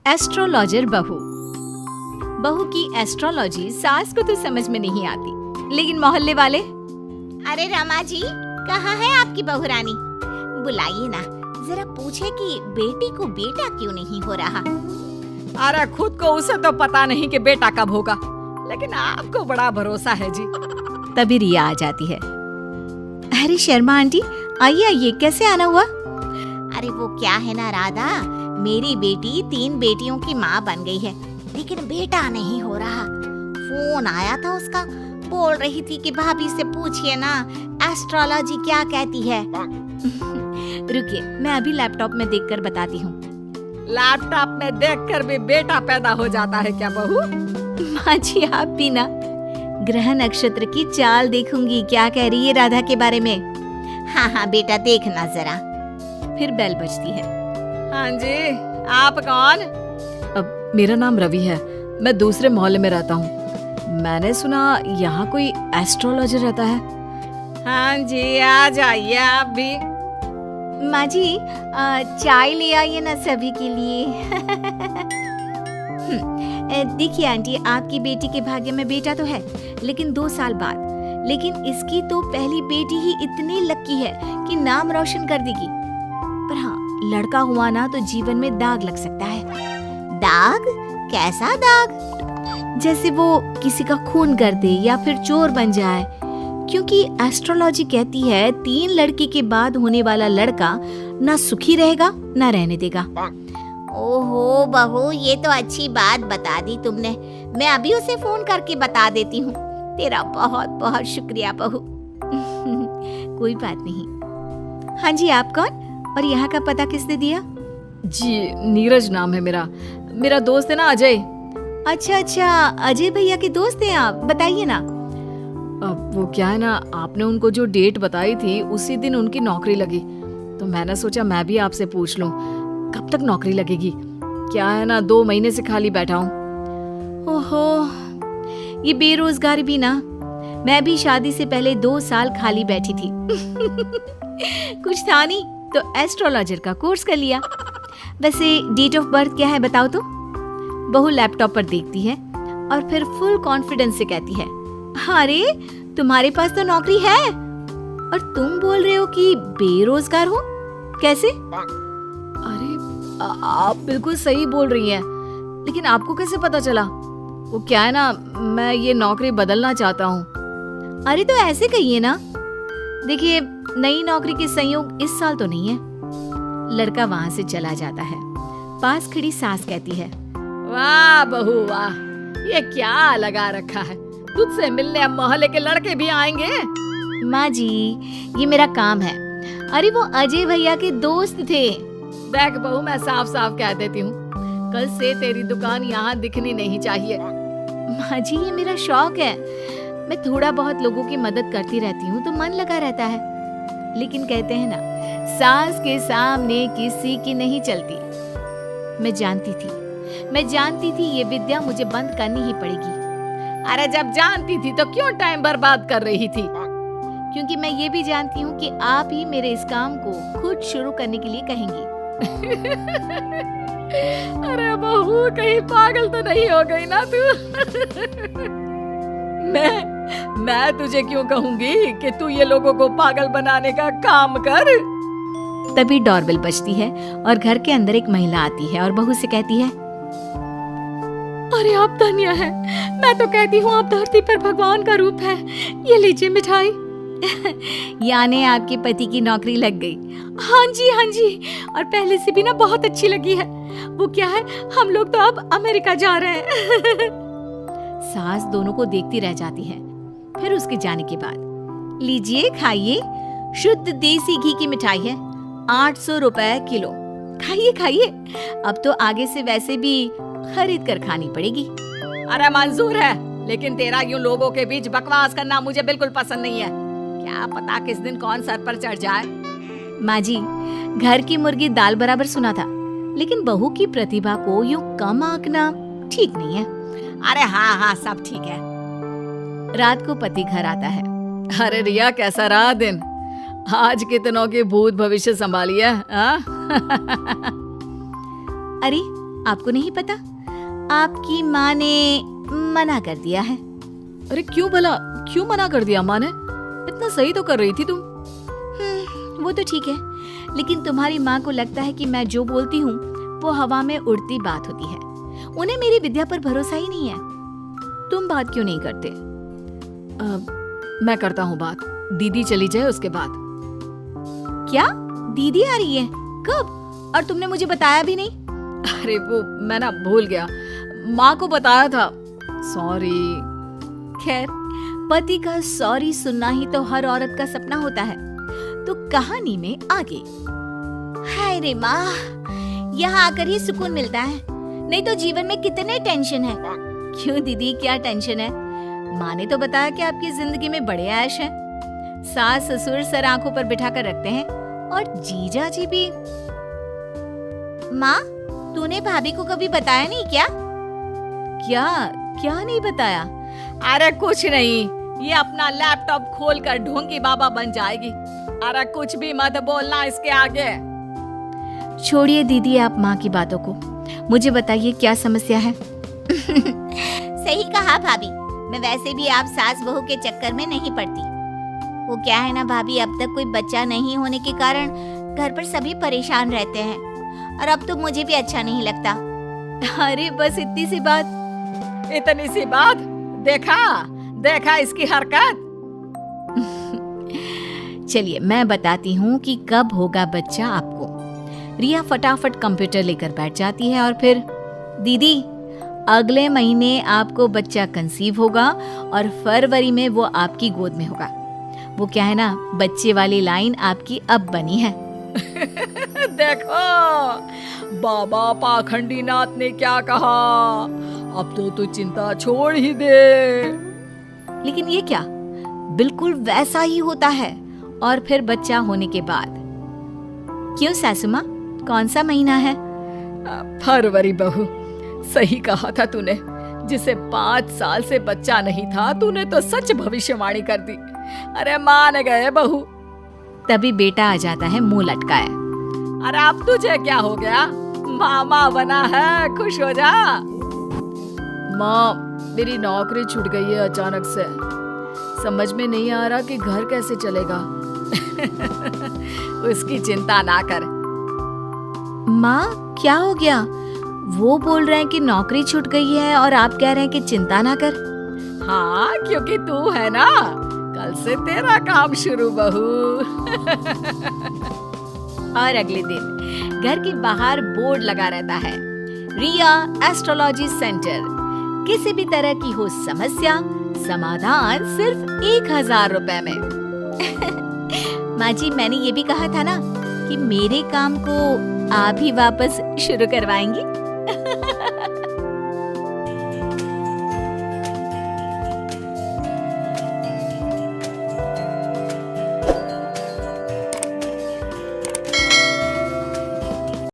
Astrologer बहू। बहू की एस्ट्रोलॉजी सास को तो समझ में नहीं आती, लेकिन मोहल्ले वाले, अरे रमा जी, कहाँ है आपकी बहू रानी? बुलाइए ना, जरा पूछे कि बेटी को बेटा क्यों नहीं हो रहा। अरे खुद को उसे तो पता नहीं कि बेटा कब होगा, लेकिन आपको बड़ा भरोसा है जी। तभी रिया आ जाती है। अरे शर्मा आंटी, आइए आइए, कैसे आना हुआ? अरे वो क्या है ना राधा, मेरी बेटी 3 बेटियों की माँ बन गई है, लेकिन बेटा नहीं हो रहा। फोन आया था उसका, बोल रही थी कि भाभी से पूछिए ना एस्ट्रोलॉजी क्या कहती है। रुकिए, मैं अभी लैपटॉप में देखकर बताती हूँ। लैपटॉप में देखकर भी बेटा पैदा हो जाता है क्या बहू? माँ जी, आप भी ना। ग्रह नक्षत्र की चाल देखूंगी, क्या कह रही है राधा के बारे में। हाँ हाँ बेटा, देखना जरा। फिर बेल बजती है। हाँ जी, आप कौन? अब मेरा नाम रवि है, मैं दूसरे मोहल्ले में रहता हूँ। मैंने सुना यहाँ कोई एस्ट्रोलॉजर रहता है। हाँ जी, आ जाइए आप भी। माँ जी, चाय ले आइए ना सभी के लिए। देखिए आंटी, आपकी बेटी के भाग्य में बेटा तो है, लेकिन 2 साल बाद। लेकिन इसकी तो पहली बेटी ही इतनी लकी है कि नाम रोशन कर देगी। पर हाँ, लड़का हुआ ना तो जीवन में दाग लग सकता है। दाग? कैसा दाग? जैसे वो किसी का खून कर दे या फिर चोर बन जाए, क्योंकि एस्ट्रोलॉजी कहती है 3 लड़के के बाद होने वाला लड़का ना सुखी रहेगा ना रहने देगा। ओहो बहू, ये तो अच्छी बात बता दी तुमने। मैं अभी उसे फोन करके बता देती हूँ। तेरा बहुत बहुत शुक्रिया बहू। कोई बात नहीं। हाँ जी, आप कौन और यहाँ का पता किसने दिया? जी, नीरज नाम है मेरा दोस्त है ना अजय। अच्छा अच्छा, अजय भैया के दोस्त हैं आप, बताइए ना। अब वो क्या है ना, आपने उनको जो डेट बताई थी उसी दिन उनकी नौकरी लगी, तो मैंने सोचा मैं भी आपसे पूछ लूं कब तक नौकरी लगेगी। क्या है ना, 2 महीने से खाली बैठा हूँ। ओहो, ये बेरोजगारी भी ना। मैं भी शादी से पहले 2 साल खाली बैठी थी। कुछ था नहीं तो एस्ट्रोलॉजर का कोर्स कर लिया। वैसे डेट ऑफ बर्थ क्या है बताओ तो? बहू लैपटॉप पर देखती है और फिर फुल कॉन्फिडेंस से कहती है, अरे तुम्हारे पास तो नौकरी है और तुम बोल रहे हो कि बेरोजगार हो, कैसे? अरे आप बिल्कुल सही बोल रही हैं, लेकिन आपको कैसे पता चला? वो क्या है ना, मैं ये नौकरी बदलना चाहता हूँ। अरे तो ऐसे कहिए ना। देखिए, नई नौकरी के संयोग इस साल तो नहीं है। लड़का वहाँ से चला जाता है। पास खड़ी सास कहती है, वाह बहू वाह, ये क्या लगा रखा है, तुझसे मिलने अब मोहल्ले के लड़के भी आएंगे। माँ जी, ये मेरा काम है। अरे वो अजय भैया के दोस्त थे। देख बहू, मैं साफ साफ कह देती हूँ, कल से तेरी दुकान यहाँ दिखनी नहीं चाहिए। माँ जी, ये मेरा शौक है। मैं थोड़ा बहुत लोगों की मदद करती रहती हूँ तो मन लगा रहता है। लेकिन कहते हैं ना, सास के सामने किसी की नहीं चलती। मैं जानती थी ये विद्या मुझे बंद करनी ही पड़ेगी। अरे जब जानती थी तो क्यों टाइम बर्बाद कर रही थी? क्योंकि मैं ये भी जानती हूँ कि आप ही मेरे इस काम को खुद शुरू करने के लिए कहेंगी। अरे बहू, कहीं पागल तो नहीं हो गई ना तू? मैं तुझे क्यों कहूंगी कि तू ये लोगों को पागल बनाने का काम कर। तभी डोरबेल बजती है और घर के अंदर एक महिला आती है और बहू से कहती है, अरे आप धन्य है, मैं तो कहती हूँ आप धरती पर भगवान का रूप है। ये लीजिए मिठाई। यानी आपके पति की नौकरी लग गई? हाँ जी, और पहले से भी ना बहुत अच्छी लगी है। वो क्या है, हम लोग तो अब अमेरिका जा रहे हैं। सास दोनों को देखती रह जाती है। फिर उसके जाने के बाद, लीजिए खाइए, शुद्ध देसी घी की मिठाई है, 800 रुपए किलो। खाइए खाइए, अब तो आगे से वैसे भी खरीद कर खानी पड़ेगी। अरे मंजूर है, लेकिन तेरा यूं लोगों के बीच बकवास करना मुझे बिल्कुल पसंद नहीं है। क्या पता किस दिन कौन सर पर चढ़ जाए। माँ जी, घर की मुर्गी दाल बराबर सुना था, लेकिन बहू की प्रतिभा को यूं कम आंकना ठीक नहीं है। अरे हाँ, सब ठीक है। रात को पति घर आता है। अरे रिया, कैसा रहा दिन? आज कितनों के भूत भविष्य संभालिया। अरे आपको नहीं पता? आपकी माँ ने मना कर दिया है। अरे क्यों भला, क्यों मना कर दिया माँ ने? इतना सही तो कर रही थी तुम। वो तो ठीक है, लेकिन तुम्हारी माँ को लगता है कि मैं जो बोलती हूँ वो हवा में उड़ती बात होती है। उन्हें मेरी विद्या पर भरोसा ही नहीं है। तुम बात क्यों नहीं करते? मैं करता हूँ बात, दीदी चली जाए उसके बाद। क्या दीदी आ रही है? कब? और तुमने मुझे बताया भी नहीं। अरे वो मैं ना भूल गया, माँ को बताया था, सॉरी। खैर, पति का सॉरी सुनना ही तो हर औरत का सपना होता है। तो कहानी में आगे। हाय रे माँ, यहाँ आकर ही सुकून मिलता है, नहीं तो जीवन में कितने टेंशन है। क्यों दीदी, क्या टेंशन है? माँ ने तो बताया कि आपकी जिंदगी में बड़े ऐश हैं। सास ससुर सर आंखों पर बिठा कर रखते हैं, और जीजा जी भी। माँ, तूने भाभी को कभी बताया नहीं क्या? क्या क्या नहीं बताया? अरे कुछ नहीं, ये अपना लैपटॉप खोलकर ढोंगी बाबा बन जाएगी। अरे कुछ भी मत बोलना इसके आगे। छोड़िए दीदी आप माँ की बातों को, मुझे बताइए क्या समस्या है? सही कहा भाभी, मैं वैसे भी आप सास बहू के चक्कर में नहीं पड़ती। वो क्या है ना भाभी, अब तक कोई बच्चा नहीं होने के कारण घर पर सभी परेशान रहते हैं, और अब तो मुझे भी अच्छा नहीं लगता। अरे बस इतनी सी बात? इतनी सी बात? देखा इसकी हरकत। चलिए मैं बताती हूँ कि कब होगा बच्चा आपको। रिया फटाफट कंप्यूटर लेकर बैठ जाती है और फिर, दीदी अगले महीने आपको बच्चा कंसीव होगा और फरवरी में वो आपकी गोद में होगा। वो क्या है ना, बच्चे वाली लाइन आपकी अब बनी है। देखो बाबा पाखंडी नाथ ने क्या कहा, अब तो तू चिंता छोड़ ही दे। लेकिन ये क्या, बिल्कुल वैसा ही होता है। और फिर बच्चा होने के बाद। क्यों सासू माँ, कौन सा महीना है? फरवरी बहू, सही कहा था तूने। जिसे 5 साल से बच्चा नहीं था, तूने तो सच भविष्यवाणी कर दी। अरे मान गए बहू। तभी बेटा आ जाता है मुंह लटकाए। अरे अब तुझे क्या हो गया, मामा बना है, खुश हो जा। माँ, मेरी नौकरी छूट गई है अचानक से, समझ में नहीं आ रहा कि घर कैसे चलेगा। उसकी चिंता ना कर। माँ क्या हो गया? वो बोल रहे हैं कि नौकरी छूट गई है और आप कह रहे हैं कि चिंता ना कर। हाँ, क्योंकि तू है ना, कल से तेरा काम शुरू बहू। और अगले दिन घर के बाहर बोर्ड लगा रहता है, रिया एस्ट्रोलॉजी सेंटर। किसी भी तरह की हो समस्या, समाधान सिर्फ 1000 रुपए में। माँ जी, मैंने ये भी कहा था ना कि मेरे काम को आप ही वापस शुरू करवाएंगी।